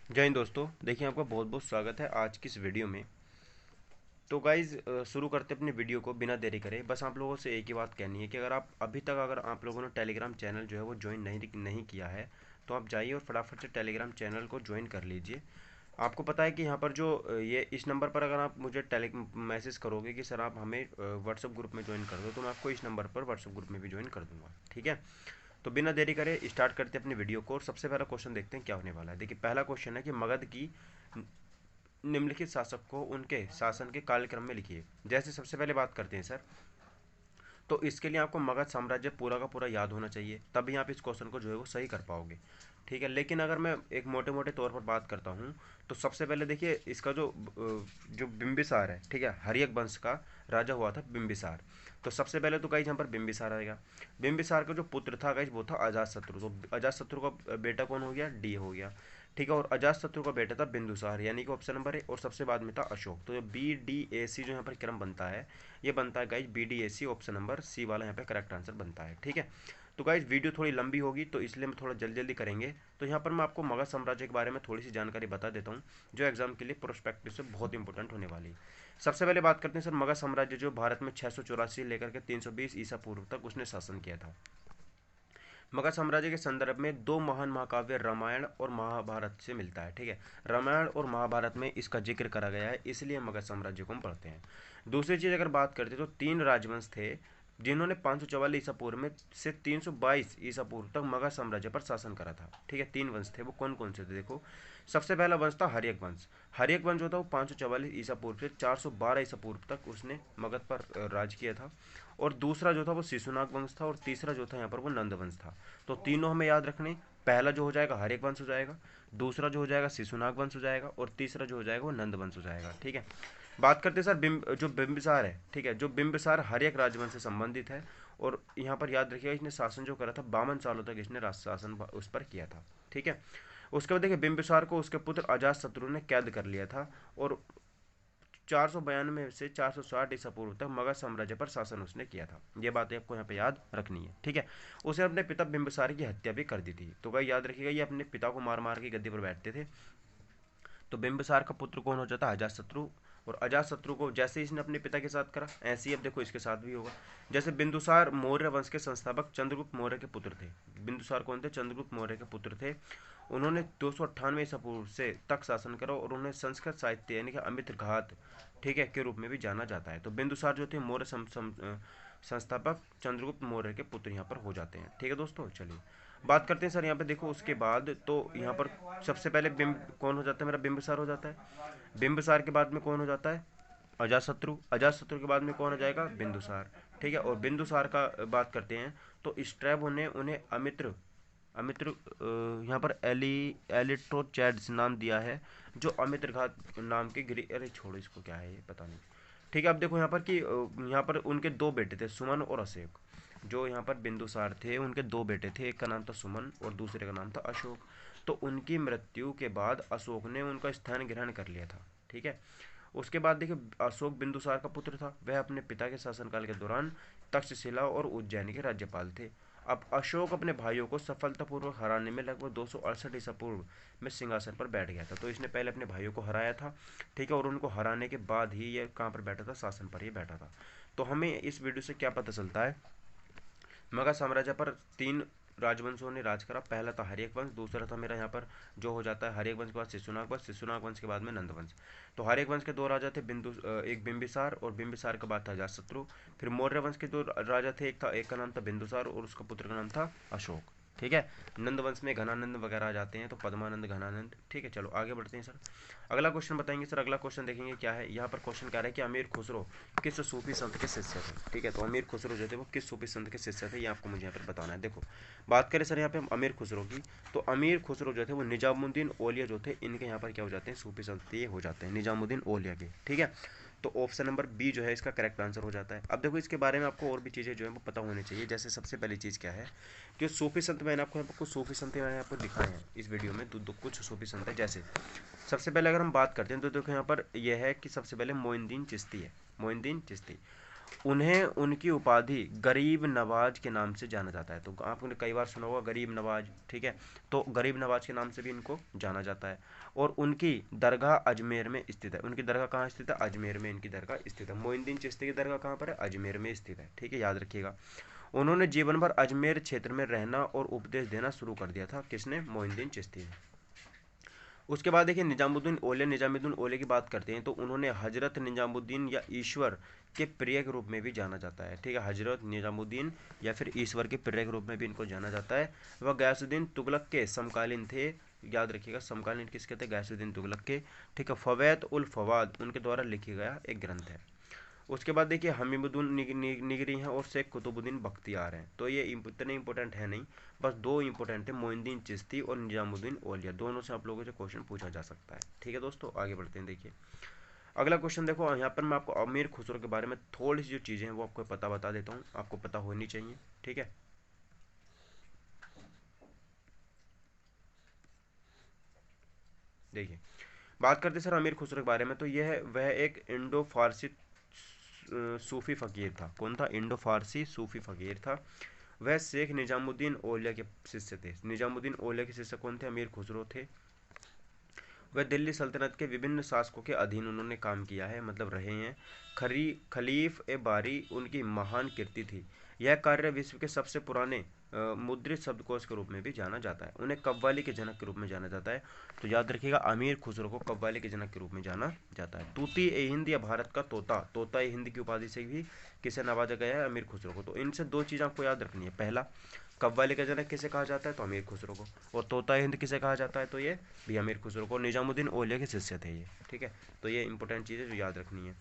जय हिंद दोस्तों। देखिए, आपका बहुत बहुत स्वागत है आज की इस वीडियो में। तो गाइज़, शुरू करते अपनी वीडियो को बिना देरी करे। बस आप लोगों से एक ही बात कहनी है कि अगर आप लोगों ने टेलीग्राम चैनल जो है वो ज्वाइन नहीं किया है, तो आप जाइए और फटाफट से टेलीग्राम चैनल को ज्वाइन कर लीजिए। आपको पता है कि यहाँ पर जो ये इस नंबर पर अगर आप मुझे टेली मैसेज करोगे कि सर आप हमें व्हाट्सअप ग्रुप में ज्वाइन कर दो, तो मैं आपको इस नंबर पर व्हाट्सअप ग्रुप में भी ज्वाइन कर दूंगा। ठीक है, तो बिना देरी करे स्टार्ट करते हैं अपनी वीडियो को। और सबसे पहला क्वेश्चन देखते हैं क्या होने वाला है। देखिए, पहला क्वेश्चन है कि मगध की निम्नलिखित शासक को उनके शासन के कालक्रम में लिखिए। जैसे सबसे पहले बात करते हैं सर, तो इसके लिए आपको मगध साम्राज्य पूरा का पूरा याद होना चाहिए, तभी आप इस क्वेश्चन को जो है वो सही कर पाओगे। ठीक है, लेकिन अगर मैं एक मोटे मोटे तौर पर बात करता हूँ, तो सबसे पहले देखिए इसका जो बिंबिसार है, ठीक है, हर्यक वंश का राजा हुआ था बिंबिसार। तो सबसे पहले तो गाइज यहाँ पर बिंबिसार आएगा। बिंबिसार का जो पुत्र था गाइज वो था अजातशत्रु। तो अजातशत्रु का बेटा कौन हो गया? डी हो गया। ठीक है, और अजातशत्रु का बेटा था बिंदुसार, यानी कि ऑप्शन नंबर ए। और सबसे बाद में था अशोक। तो बी डी ए सी जो यहाँ पर क्रम बनता है, ये बनता है guys B D A C, option number C वाला यहाँ पे करेक्ट आंसर बनता है। ठीक है, तो गाइज वीडियो थोड़ी लंबी होगी तो इसलिए हम थोड़ा जल्दी जल्दी करेंगे। तो यहाँ पर मैं आपको मगध साम्राज्य के बारे में थोड़ी सी जानकारी बता देता हूँ, जो एग्जाम के लिए प्रोस्पेक्टिव से बहुत इंपॉर्टेंट होने वाली है। सबसे पहले बात करते हैं सर, मगध साम्राज्य जो भारत में 684 लेकर के 320 ईसा पूर्व तक उसने शासन किया था। मगध साम्राज्य के संदर्भ में दो महान महाकाव्य रामायण और महाभारत से मिलता है। ठीक है, रामायण और महाभारत में इसका जिक्र करा गया है, इसलिए मगध साम्राज्य को हम पढ़ते हैं। दूसरी चीज़ अगर बात करते तो तीन राजवंश थे जिन्होंने 544 ईसा पूर्व में से 322 ईसा पूर्व तक मगध साम्राज्य पर शासन करा था। ठीक है, तीन वंश थे, वो कौन कौन से थे देखो। सबसे पहला वंश था हर्यक वंश। हर्यक वंश जो था वो 544 ईसा पूर्व से 412 ईसा पूर्व तक उसने मगध पर राज किया था। और दूसरा जो था वो शिशुनाग वंश था, और तीसरा जो था यहाँ पर वो नंद वंश था। तो तीनों हमें याद रखने। पहला जो हो जाएगा हर्यक वंश हो जाएगा, दूसरा जो हो जाएगा शिशुनाग वंश हो जाएगा, और तीसरा जो हो जाएगा वो नंद वंश हो जाएगा। ठीक है, बात करते हैं सर जो बिंबिसार है। ठीक है, जो बिंबिसार हर्यक राजवंश से संबंधित है। और यहाँ पर याद रखिएगा इसने शासन जो करा था 52 सालों तक इसने शासन उस पर किया था। ठीक है, उसके बाद देखिए बिंबिसार को उसके पुत्र अजातशत्रु ने कैद कर लिया था। और 492 से 460 ईसा पूर्व तक मगध साम्राज्य पर शासन उसने किया था। ये बातें आपको यहाँ पे याद रखनी है। ठीक है, उसने अपने पिता बिंबिसार की हत्या भी कर दी थी। तो भाई याद रखिएगा, ये अपने पिता को मार मार के गद्दी पर बैठते थे। तो बिंबिसार का पुत्र कौन हो जाता है? अजातशत्रु। और अजातशत्रु को जैसे इसने अपने पिता के साथ करा, ऐसे ही अब देखो इसके साथ भी होगा। जैसे बिंदुसार मौर्य वंश के संस्थापक चंद्रगुप्त मौर्य के पुत्र थे। बिंदुसार कौन थे? चंद्रगुप्त मौर्य के पुत्र थे। उन्होंने 298 ईसा पूर्व से तक शासन करा, और उन्हें संस्कृत साहित्य यानी कि अमित्र घात, ठीक है, के रूप में भी जाना जाता है। तो बिंदुसार जो थे मौर्य संस्थापक चंद्रगुप्त मौर्य के पुत्र यहाँ पर हो जाते हैं। ठीक है दोस्तों, चलिए बात करते हैं सर यहाँ पे देखो। उसके बाद तो यहाँ पर सबसे पहले बिंब कौन हो जाता है? मेरा बिंबिसार हो जाता है। बिंबिसार के बाद में कौन हो जाता है? अजातशत्रु। अजातशत्रु के बाद में कौन हो जाएगा? बिंदुसार। ठीक है, और बिंदुसार का बात करते हैं तो स्ट्रैबो ने उन्हें अमित्र अमित्र यहाँ पर एलिट्रोचैड्स नाम दिया है, जो अमित्र घात नाम के गिरी। अरे छोड़ो इसको, क्या है ये पता नहीं। ठीक है, अब देखो यहाँ पर कि यहाँ पर उनके दो बेटे थे, सुमन और अशोक। जो यहाँ पर बिंदुसार थे उनके दो बेटे थे, एक का नाम था सुमन और दूसरे का नाम था अशोक। तो उनकी मृत्यु के बाद अशोक ने उनका स्थान ग्रहण कर लिया था। ठीक है, उसके बाद देखिए अशोक बिंदुसार का पुत्र था, वह अपने पिता के शासनकाल के दौरान तक्षशिला और उज्जैन के राज्यपाल थे। अब अशोक अपने भाइयों को सफलतापूर्वक हराने में लगभग 268 ईसा पूर्व में सिंहासन पर बैठ गया था। तो इसने पहले अपने भाइयों को हराया था। ठीक है, और उनको हराने के बाद ही ये कहाँ पर बैठा था? शासन पर ही बैठा था। तो हमें इस वीडियो से क्या पता चलता है? मगध साम्राज्य पर तीन राजवंशों ने राज करा। पहला था हर्यक वंश, दूसरा था मेरा यहाँ पर जो हो जाता है हर्यक वंश के बाद शिशुनाग वंश, शिशुनाग वंश के बाद में नंद वंश। तो हर्यक वंश के दो राजा थे, एक बिंबिसार, और बिंबिसार के बाद था अजातशत्रु। फिर मौर्य वंश के दो राजा थे, एक का नाम था बिंदुसार और उसका पुत्र का नाम था अशोक। ठीक है, नंद वंश में घनानंद वगैरह आ जाते हैं, तो पद्मानंद, घनानंद। ठीक है, चलो आगे बढ़ते हैं सर। अगला क्वेश्चन बताएंगे सर। अगला क्वेश्चन देखेंगे क्या है। यहाँ पर क्वेश्चन क्या रहा है कि अमीर खुसरो किस सूफी संत के शिष्य थे। ठीक है, तो अमीर खुसरो जो थे वो किस सूफी संत के शिष्य थे, ये आपको मुझे यहाँ पर बताना है। देखो बात करें सर यहाँ पे अमीर खुसरो की, तो अमीर खुसरो जो थे वो निजामुद्दीन औलिया जो थे, इनके यहाँ पर क्या हो जाते हैं? सूफी संत ये हो जाते हैं, निजामुद्दीन औलिया के। ठीक है, तो ऑप्शन नंबर बी जो है इसका करेक्ट आंसर हो जाता है। अब देखो इसके बारे में आपको और भी चीज़ें जो है वो पता होनी चाहिए। जैसे सबसे पहली चीज़ क्या है कि सूफी संत, मैंने आपको यहाँ पर कुछ सूफी संत मैंने आपको दिखाए हैं इस वीडियो में। दो कुछ सूफी संत है। जैसे सबसे पहले अगर हम बात करते हैं तो देखो यहाँ पर यह है कि सबसे पहले मोइनुद्दीन चिश्ती है। मोइनुद्दीन चिश्ती। उन्हें उनकी उपाधि गरीब नवाज के नाम से जाना जाता है। तो आपने कई बार सुना होगा गरीब नवाज, ठीक है, तो गरीब नवाज के नाम से भी इनको जाना जाता है। और उनकी दरगाह अजमेर में स्थित है। उनकी दरगाह कहाँ स्थित है? अजमेर में इनकी दरगाह स्थित है। मोइनुद्दीन चिश्ती की दरगाह कहाँ पर है? अजमेर में स्थित है, ठीक है, याद रखिएगा। उन्होंने जीवन भर अजमेर क्षेत्र में रहना और उपदेश देना शुरू कर दिया था। किसने? मोइनुद्दीन चिश्ती ने। उसके बाद देखिए निजामुद्दीन औलिया। निजामुद्दीन औलिया की बात करते हैं तो उन्होंने हजरत निजामुद्दीन या ईश्वर के प्रिय के रूप में भी जाना जाता है, ठीक है, हजरत निजामुद्दीन या फिर ईश्वर के प्रिय के रूप में भी इनको जाना जाता है। वह गयासुद्दीन तुगलक के समकालीन थे, याद रखिएगा, समकालीन किसके थे? गयासुद्दीन तुगलक के, ठीक है। फवैत उल फवाद उनके द्वारा लिखा गया एक ग्रंथ है। उसके बाद देखिए हमीमुद्दीन निगरी हैं और शेख कुतुबुद्दीन बख्तियार हैं। तो ये इतने इंपॉर्टेंट है नहीं, बस दो इंपॉर्टेंट है, मोइनुद्दीन चिश्ती और निजामुद्दीन औलिया, दोनों से आप लोगों से क्वेश्चन पूछा जा सकता है, ठीक है दोस्तों। आगे बढ़ते हैं। देखिए अगला क्वेश्चन देखो, यहाँ पर मैं आपको अमीर खुसरो के बारे में थोड़ी सी जो चीज़ें हैं वो आपको पता बता देता हूँ, आपको पता होनी चाहिए, ठीक है। देखिए बात करते सर अमीर खुसरो के बारे में, तो यह वह एक इंडो फारसी सूफी फ़कीर था। कौन था? इंडो फारसी सूफी फ़कीर था। वह शेख निजामुद्दीन औलिया के शिष्य थे। निजामुद्दीन औलिया के शिष्य कौन थे? अमीर खुसरो थे। वह दिल्ली सल्तनत के विभिन्न शासकों के अधीन उन्होंने काम किया है, मतलब रहे हैं। खलीफ ए बारी उनकी महान कीर्ति थी। यह कार्य विश्व के सबसे पुराने मुद्रित शब्दकोश के रूप में भी जाना जाता है। उन्हें कव्वाली के जनक के रूप में जाना जाता है। तो याद रखिएगा अमीर खुसरो को कव्वाली के जनक के रूप में जाना जाता है। तूती ए हिंद या भारत का तोता, तोता ए हिंद की उपाधि से भी किसे नवाजा गया है? अमीर खुसरो को। तो इनसे दो चीज़ आपको याद रखनी है। पहला, कव्वाली का जनक किसे कहा जाता है? तो अमीर खुसरो को। और तोता हिंद किसे कहा जाता है? तो ये भी अमीर खुसरो को। निजामुद्दीन औलिया के शिष्य थे ये, ठीक है। तो ये इंपॉर्टेंट चीज़ है जो याद रखनी है।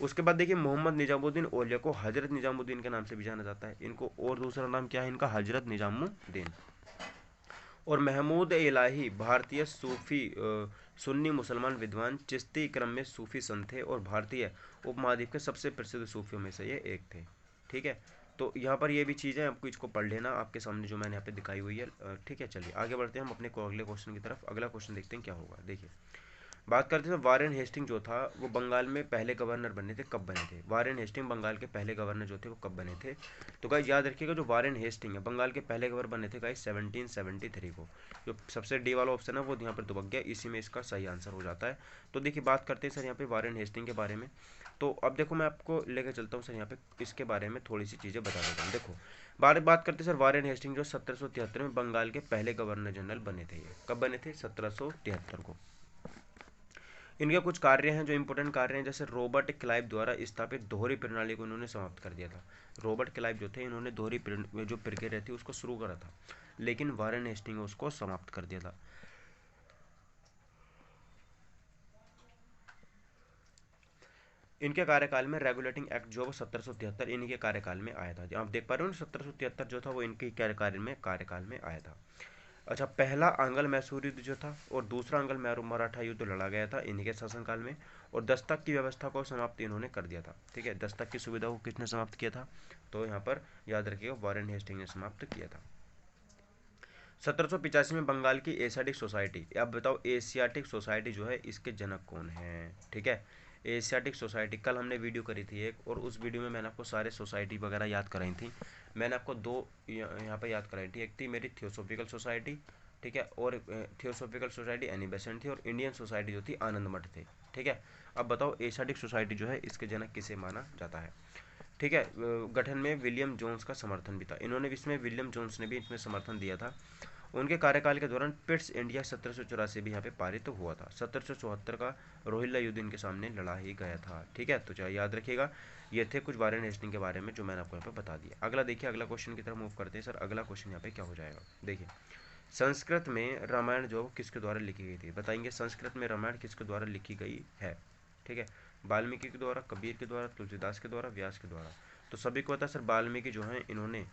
उसके बाद देखिए मोहम्मद निजामुद्दीन औलिया को हजरत निजामुद्दीन के नाम से भी जाना जाता है इनको, और दूसरा नाम क्या है इनका? हजरत निजामुद्दीन। और महमूद इलाही भारतीय सूफी सुन्नी मुसलमान विद्वान चिश्ती क्रम में सूफी संत थे और भारतीय उपमहाद्वीप के सबसे प्रसिद्ध सूफियों में से ये एक थे, ठीक है। तो यहाँ पर ये भी चीज़ है, आपको इसको पढ़ लेना आपके सामने जो मैंने यहाँ पे दिखाई हुई है, ठीक है। चलिए आगे बढ़ते हैं हम अपने अगले क्वेश्चन की तरफ। अगला क्वेश्चन देखते हैं क्या होगा। देखिए बात करते थे वारेन हेस्टिंग जो था वो बंगाल में पहले गवर्नर बने थे, कब बने थे? वारेन हेस्टिंग बंगाल के पहले गवर्नर जो थे वो कब बने थे? तो गाइस याद रखिएगा जो वारेन हेस्टिंग है बंगाल के पहले गवर्नर बने थे गाइस 1773 को। जो सबसे डी वाला ऑप्शन है वो यहाँ पर दुबक गया, इसी में इसका सही आंसर हो जाता है। तो देखिए बात करते हैं सर यहाँ पे वारेन हेस्टिंग के बारे में। तो अब देखो मैं आपको लेकर चलता हूँ सर यहाँ पे इसके बारे में थोड़ी सी चीज़ें बता देता हूँ। देखो बात करते हैं सर वारेन हेस्टिंग जो 1773 में बंगाल के पहले गवर्नर जनरल बने थे। ये कब बने थे? 1773 को। इनके कुछ कार्य हैं जो इंपॉर्टेंट कार्य हैं, जैसे रॉबर्ट क्लाइव द्वारा स्थापित दोहरी प्रणाली को इन्होंने समाप्त कर दिया था। रॉबर्ट क्लाइव जो थे इन्होंने दोहरी जो प्रक्रिया थी उसको शुरू करा था, लेकिन वारेन हेस्टिंग उसको समाप्त कर दिया था। इनके कार्यकाल में रेगुलेटिंग एक्ट जो 1773 इनके कार्यकाल में आया था। आप देख पा रहे हो 1773 जो था वो इनके कार्यकाल में आया था। अच्छा, पहला आंग्ल मैसूर युद्ध जो था और दूसरा आंग्ल मराठा युद्ध लड़ा गया था इन्हीं के शासनकाल में। और दस्तक की व्यवस्था को समाप्त इन्होंने कर दिया था, ठीक है। दस्तक की सुविधा को किसने समाप्त किया था? तो यहाँ पर याद रखिएगा वारेन हेस्टिंग ने समाप्त किया था। 1785 में बंगाल की एशियाटिक सोसाइटी, अब बताओ एशियाटिक सोसाइटी जो है इसके जनक कौन है? ठीक है, एशियाटिक सोसाइटी कल हमने वीडियो करी थी एक, और उस वीडियो में मैंने आपको सारे सोसाइटी वगैरह याद कराई थी। मैंने आपको दो यहाँ पर याद कराई थी, एक थी मेरी थियोसॉफिकल सोसाइटी, ठीक है, और थियोसॉफिकल सोसाइटी एनी बेसेंट थी, और इंडियन सोसाइटी जो थी आनंद मठ थे, ठीक है। अब बताओ एशियाटिक सोसाइटी जो है इसके जनक किसे माना जाता है? ठीक है, गठन में विलियम जोन्स का समर्थन भी था, इन्होंने इसमें विलियम जोन्स ने भी इसमें समर्थन दिया था। उनके कार्यकाल के दौरान पिट्स इंडिया 1784 भी यहाँ पे पारित तो हुआ था। 1774 का रोहिल्ला युद्ध इनके सामने लड़ा ही गया था, ठीक है। तो चाहे याद रखिएगा ये थे कुछ वारेन हेस्टिंग के बारे में जो मैंने आपको यहाँ पे बता दिया। अगला देखिए, अगला क्वेश्चन की तरफ मूव करते हैं सर। अगला क्वेश्चन यहाँ पे क्या हो जाएगा? देखिए संस्कृत में रामायण जो किसके द्वारा लिखी गई थी? बताएंगे संस्कृत में रामायण किसके द्वारा लिखी गई है? ठीक है, वाल्मीकि के द्वारा, कबीर के द्वारा, तुलसीदास के द्वारा, व्यास के द्वारा। तो सभी को पता है सर वाल्मीकि जो है इन्होंने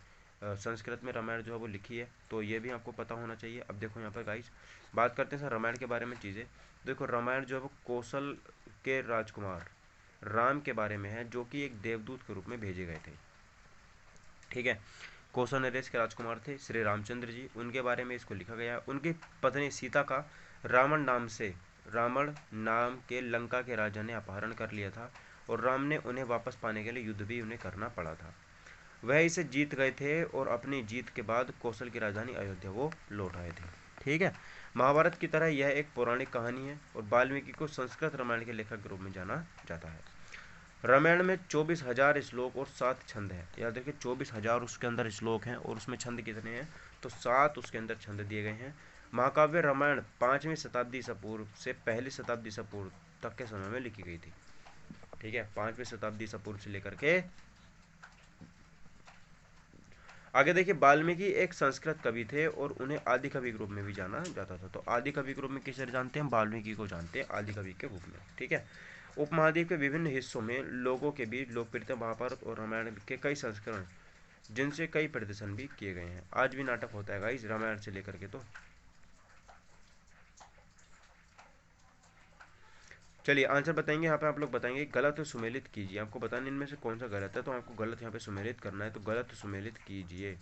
संस्कृत में रामायण जो है वो लिखी है, तो ये भी आपको पता होना चाहिए। अब देखो यहाँ पर गाइस बात करते हैं सर रामायण के बारे में चीज़ें। देखो रामायण जो है वो कौशल के राजकुमार राम के बारे में है, जो कि एक देवदूत के रूप में भेजे गए थे, ठीक है। कौशल नरेश के राजकुमार थे श्री रामचंद्र जी, उनके बारे में इसको लिखा गया। उनकी पत्नी सीता का रावण नाम के लंका के राजा ने अपहरण कर लिया था, और राम ने उन्हें वापस पाने के लिए युद्ध भी उन्हें करना पड़ा था। वह इसे जीत गए थे और अपनी जीत के बाद कौशल की राजधानी अयोध्या वो लौट आए थे। ठीक है। महाभारत की तरह यह एक पौराणिक कहानी है और वाल्मीकि को संस्कृत रामायण के लेखक के रूप में जाना जाता है। रामायण में 24,000 श्लोक और 7 छंद है। याद देखिए 24,000 उसके अंदर श्लोक हैं और उसमें छंद कितने हैं, तो 7 उसके अंदर छंद दिए गए हैं। महाकाव्य रामायण 5वीं शताब्दी से पूर्व से पहली शताब्दी से पूर्व तक के समय में लिखी गई थी। ठीक है, 5वीं शताब्दी से पूर्व से लेकर के आगे देखिए, वाल्मीकि एक संस्कृत कवि थे और उन्हें आदि कवि के रूप में भी जाना जाता था। तो आदि कवि के रूप में किसे जानते हैं, वाल्मीकि को जानते हैं आदि कवि के रूप में। ठीक है। उपमहाद्वीप के विभिन्न हिस्सों में लोगों के बीच लोकप्रियता महाभारत और रामायण के कई संस्करण जिनसे कई प्रदर्शन भी किए गए हैं। आज भी नाटक होता है गाइस रामायण से लेकर के। तो चलिए आंसर बताएंगे। यहाँ पे आप लोग बताएंगे गलत सुमेलित कीजिए। आपको बताना इनमें से कौन सा गलत है, तो आपको गलत यहाँ पे सुमेलित करना है। तो गलत सुमेलित कीजिए।